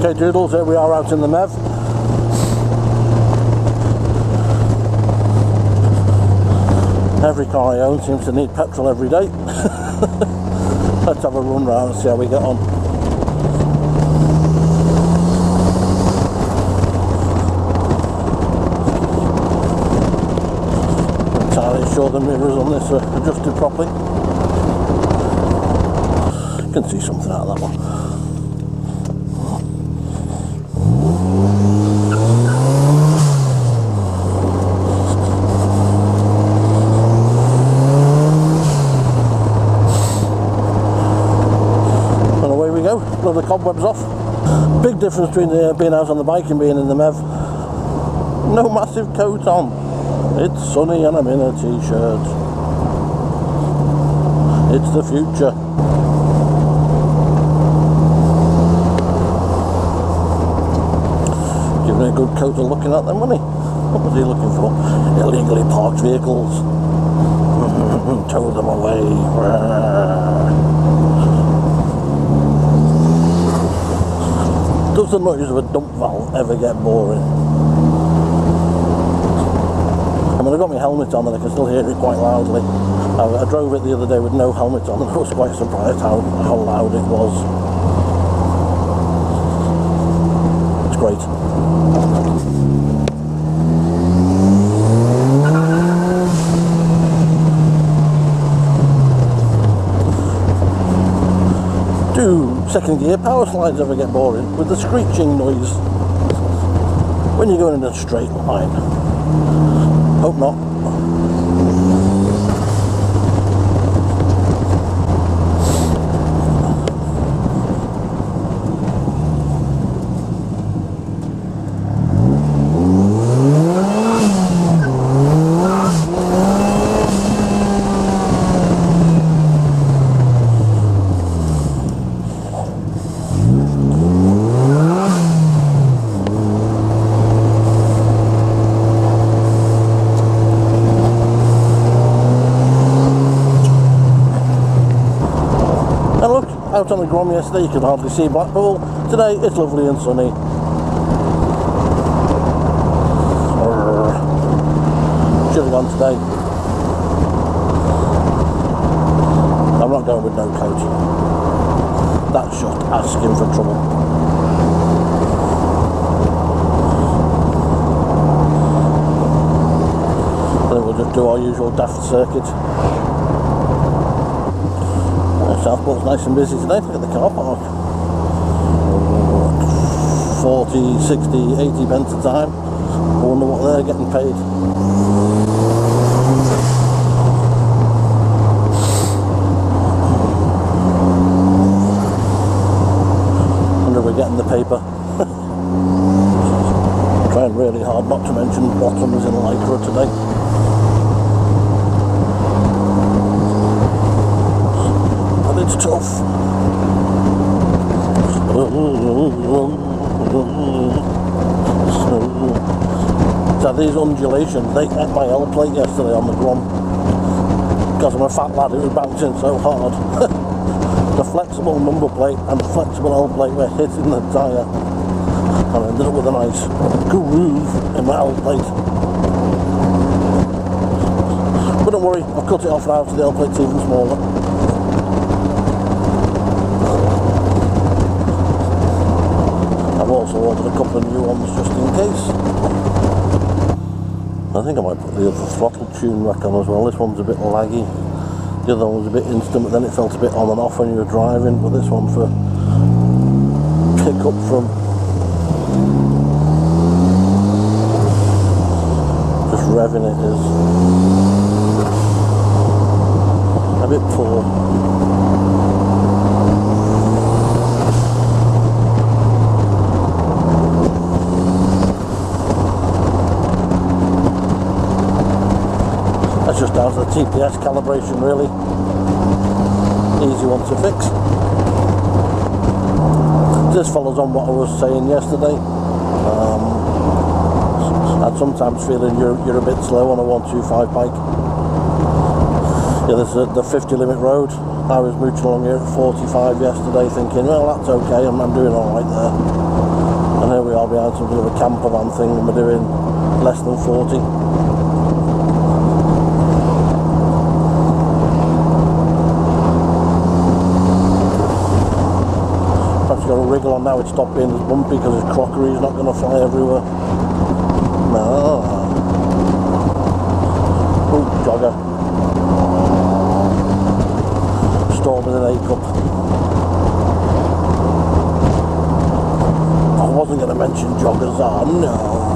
Okay doodles, here we are out in the MeV. Every car I own seems to need petrol every day. Let's have a run round and see how we get on. I'm entirely sure the mirrors on this are adjusted properly. You can see something out of that one. Blow the cobwebs off. Big difference between being out on the bike and being in the MeV. No massive coat on. It's sunny and I'm in a t-shirt. It's the future. Giving it a good coat of looking at them, wasn't he? What was he looking for? Illegally parked vehicles. Tow them away. Does the noise of a dump valve ever get boring? I mean, I got my helmet on and I can still hear it quite loudly. I drove it the other day with no helmet on and I was quite surprised how loud it was. It's great. Do second gear power slides ever get boring with the screeching noise when you're going in a straight line? Hope not. Out on the Grom yesterday, you could hardly see Blackpool. Today, it's lovely and sunny. Should have gone today. I'm not going with no coat. That's just asking for trouble. I think we'll just do our usual daft circuit. Southport's nice and busy today. Look at the car park. 40, 60, 80 pence a time. I wonder what they're getting paid. I wonder if we're getting the paper. I'm trying really hard not to mention bottoms in Lycra today. It's tough. So these undulations, they ate my L plate yesterday on the Grom. Because I'm a fat lad, it was bouncing so hard. The flexible number plate and the flexible L plate were hitting the tyre. And I ended up with a nice groove in my L plate. But don't worry, I've cut it off now so the L plate's even smaller. I've also ordered a couple of new ones just in case. I think I might put the other throttle tune back on as well. This one's a bit laggy. The other one was a bit instant, but then it felt a bit on and off when you were driving. But this one for pick up from just revving it is a bit poor. That's just down to the TPS calibration, really. Easy one to fix. This follows on what I was saying yesterday. I'd sometimes feeling you're a bit slow on a 125 bike. Yeah, this is the 50 limit road. I was mooching along here at 45 yesterday thinking, well, that's okay, I'm doing alright there. car behind some sort of a camper van thing and we're doing less than 40. Perhaps got a wriggle on now, it's stopped being as bumpy because his crockery is not going to fly everywhere. No. Oh, jogger. Storm in an A-cup. I wasn't going to mention joggers, no.